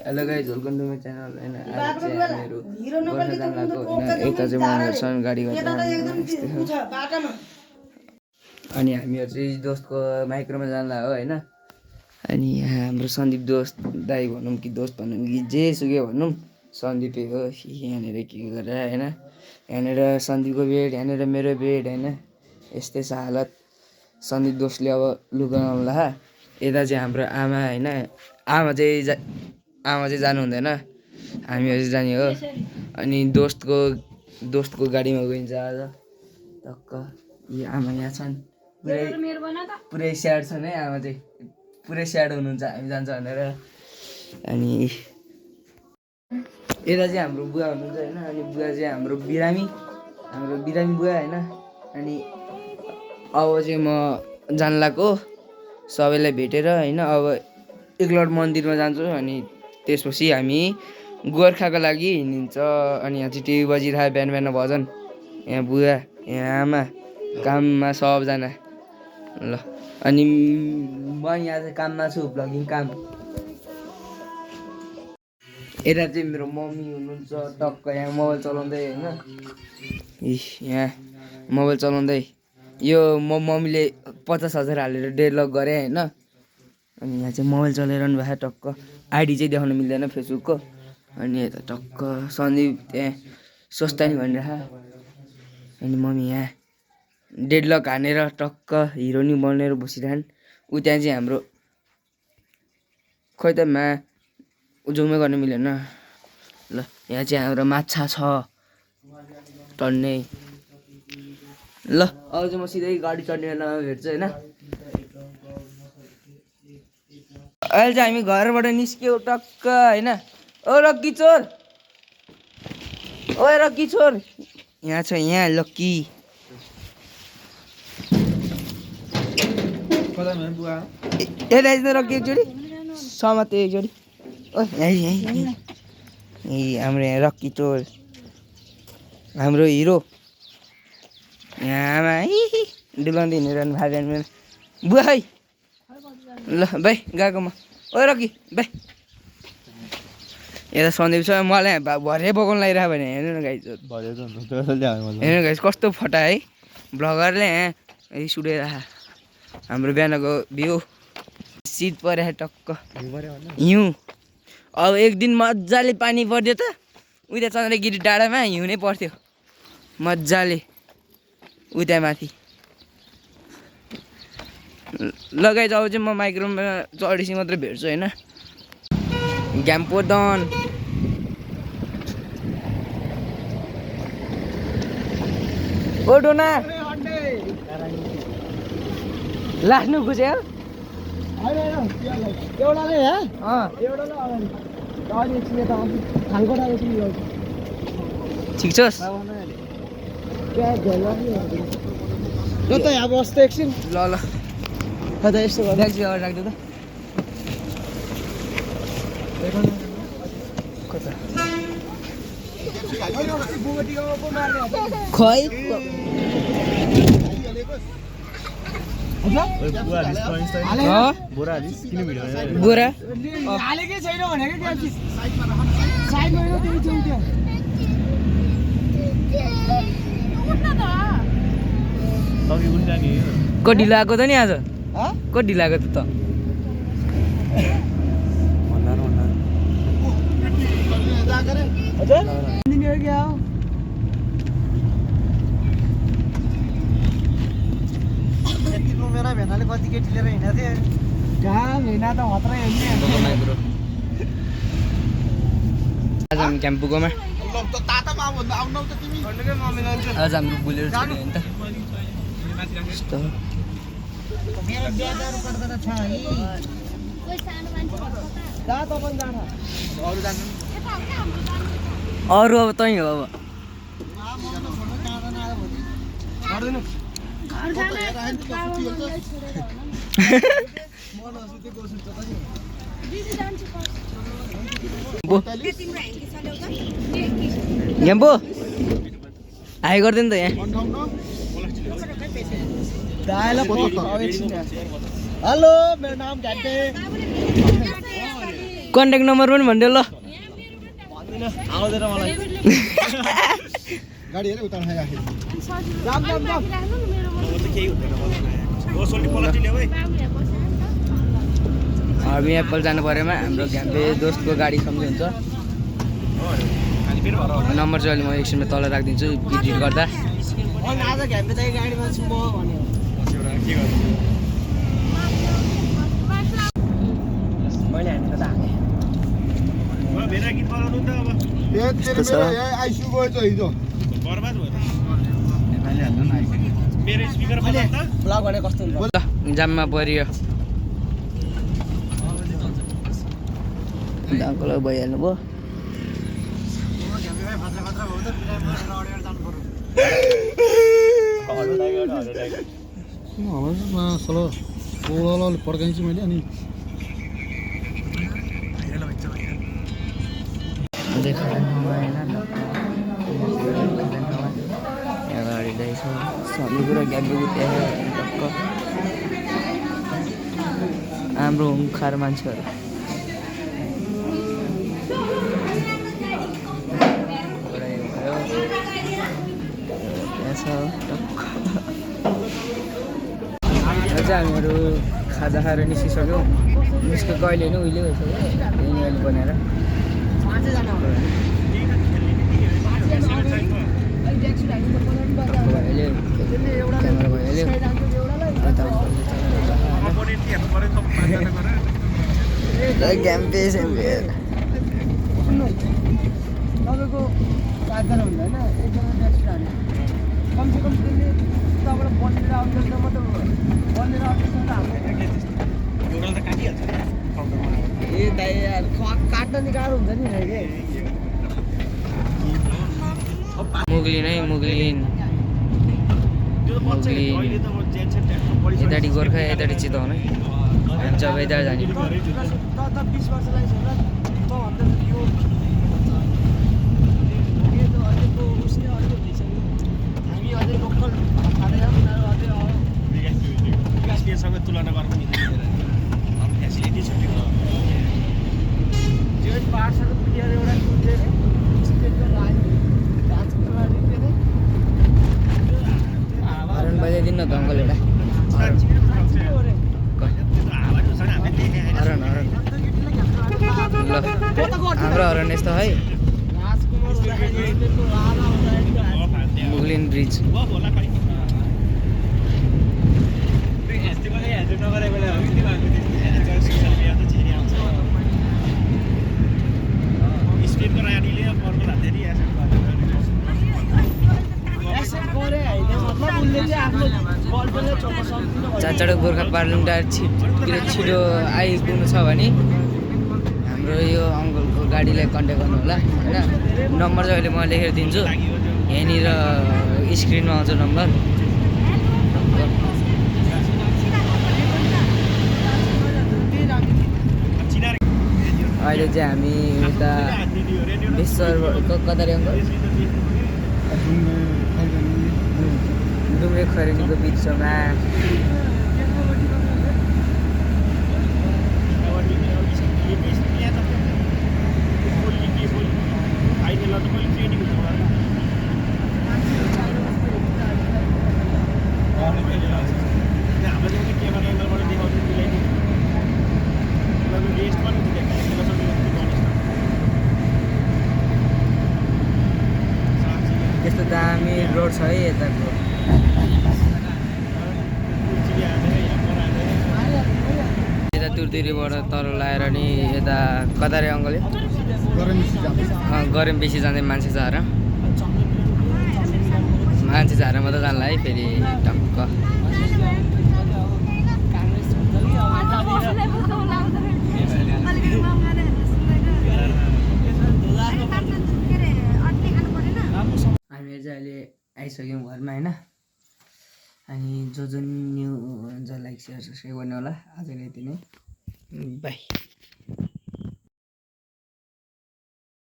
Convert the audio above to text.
hello guys welcome to my channel हैन आज चाहिँ हामीहरु गोर्खा जान लागेको हैन यता चाहिँ मसँग गाडी गर्छ अनि हामीहरु चाहिँ दोस्तको माइक्रोमा जान लाग्यो हैन अनि यहाँ हाम्रो सन्दीप दोस्त दाइ भनौं कि दोस्त भनौं कि जे सुके भनौं सन्दीपै हो यहाँनेर के गरेर हैन यहाँनेर सन्दीपको बेड यहाँनेर मेरो बेड हैन यस्तै छ हालत सन्दीप दोस्तले अब लुगा लाउला यता चाहिँ हाम्रो आमा हैन आमा चाहिँ जानु हुँदैन हामीहरु चाहिँ जाने हो अनि दोस्तको गाडीमा गइन्छ आज टक्क यो आमा यहाँ छन् पुरै स्याड छन् है आमा चाहिँ पुरै स्याड हुनुहुन्छ हामी जान्छ भनेर अनि यता चाहिँ हाम्रो बुवा हुनुहुन्छ हैन अनि बुवा चाहिँ हाम्रो बिरामी बुवा हैन अनि अब चाहिँ म जान लाग्यो सबैलाई भेटेर हैन अब एकलट मन्दिरमा जान्छु अनि त्यसपछि हामी गोर्खाको लागि हिँड्छ अनि यहाँ चाहिँ टिभी बजिरहेको बिहान भजन यहाँ बुवा यहाँ आमा काममा सबजना ल अनि म यहाँ चाहिँ काममा छु भ्लगिङ काम यता चाहिँ मेरो मम्मी हुनुहुन्छ टक्क यहाँ मोबाइल चलाउँदै हैन यहाँ मोबाइल चलाउँदै यो म मम्मीले 50,000 हालेर डेभलप गरे हैन अनि यहाँ चाहिँ मोबाइल चलाइरहनु भएको टक्क आइडी चाहिँ देखाउन मिल्दैन फेसबुकको अनि यता टक्क सन्दीप त्यहाँ स्वस्थानी भनिरह अनि मम्मी यहाँ डेडलक हानेर टक्क हिरोनी बनेर बसिरहन् उ त्यहाँ चाहिँ हाम्रो खोइ त जुमै गर्न मिलेन ल यहाँ चाहिँ हाम्रो माछा छ टन्ने ल अब चाहिँ म सिधै गाडी चढ्ने बेलामा भेट्छु हैन अहिले चाहिँ हामी घरबाट निस्क्यौ टक्क हैन ओ रक्की चोर ओए रक्की चोर यहाँ छ यहाँ लक्की यता यता रक्की एकचोटि समाते एकचोटि ओ यही हाम्रो यहाँ रक्की चोर हाम्रो हिरो यहाँ आमा डुलाउँदै हिँडिरहनु भाइ बुवा है ल भाइ गएको म ओ रकी भाइ यता सन्दीप छ मलाई भरे बगाउन लगाइरहेको भने हेर्नु न गाइस हेर्नु गाइस कस्तो फटा है भ्लगरले यहाँ सुडाइरह हाम्रो बिहानको भ्यू शीत परे टक्क हिउँ अब एक दिन मजाले पानी पर्यो त उता चन्द्रगिरी डाँडामा हिउँ नै पर्थ्यो मजाले उता माथि लगाइ जाऊ चाहिँ म माइक्रोमा चढेपछि मात्रै भेट्छु हैन ग्याम्पोदन ओ डोना लास्नु गुज्यो एउटा नै है एउटा ल अनि एकछिन यता खालकोटा एकछिन यो ठिक छस् क्या झोला नि त यहाँ बस्दै एकछिन ल ल कता यस्तो गर्दा ट्याक्सी अगाडि राख्दै त कता खै बोरा हालेकै छैन भनेको त्यहाँ साइडमा त्यो चौट्या को ढिलो आएको त नि आज को ढिलो आएको त मेरा भेनाले कति केटी लिएर हिँडेको थिएँ कहाँ भेना त हत्रै हिँड्ने आज हामी क्याम्प पुगौँमा आज हाम्रो बुलेरो छोड्यो नि त यस्तो मेरो ब्याजहरु कट्दैन छ है जा त पनि जान अरु जान्न अरु अब तै हो अब ग्याम्पो हाई गरिदिनु त यहाँ हेलो मेरो नाम घाटे कन्ट्याक्ट नम्बर पनि भनिदेऊ ल आउँदैन मलाई गाडी हेरे उता राखेँ जाम जाम जाम हामी एप्पल जानु परेमा हाम्रो घ्याम्पे दोस्तको गाडी सम्झिन्छ नम्बर चाहिँ अहिले म एकछिनमा तल राखिदिन्छु एडिट गर्दा आज घ्याम्पे दाइ गाडीमा छु म भन्यो मैले हानेको त हाने जाममा परियो अङ्कल भइहाल्नु भयो पड्काइन्छु मैले अनि अगाडि ल्याइछ सबै कुरा ग्याप टक्क हाम्रो हुङ्खार मान्छेहरू हामीहरू खाजा खाएर निस्किसक्यौँ निस्केको अहिले नै उहिले भइसक्यो अहिले बनाएर तपाईँको 7जना हुन्छ होइन एकजना ट्याक्सी हाल्ने कमसेकम त्यसले उताबाट बनेर आउँछ मतलब बनेर आउँछ ए दाइ यार काट्न नि गाह्रो हुन्छ नि मुगलिन है मुगलिन यतापट्टि गोर्खा यतापट्टि चितवन है हामी जब यता जाने 20 वर्ष लागिसक्यो तुलना गर्नु फेसिलिटी छ जेट पार्ट्सहरु क्लियर एउटा कुदेर स्टेटको लागि डान्सको लागि दिने हरन बजाइदिनु न त अङ्कल एउटा हरन हरन ल हाम्रो हरन यस्तो है मुगलिन ब्रिज चारवटा गोर्खा पार्लुङ डाइरेक्ट छिटो आइपुग्नु छ भने हाम्रो यो अङ्कलको गाडीलाई कन्ट्याक्ट गर्नु होला होइन नम्बर चाहिँ अहिले म लेखेर दिन्छु यहाँनिर स्क्रिनमा आउँछ नम्बर अहिले चाहिँ हामी उता बेसर कतारे अङ्कल डुम्रे खरेनीको बिचमा त्यस्तो दामी रोड छ है यताको यता तुरतिरीबाट तल लाएर नि यता कतारे अङ्कलले गरम बेसी जाँदै मान्छे झार मात्रै जान्ला है फेरि टक्क हामीहरू चाहिँ अहिले आइसक्यौँ घरमा होइन अनि जो न्यू हुन्छ लाइक सेयर सब्सक्राइब गर्ने होला आजले यति नै बाई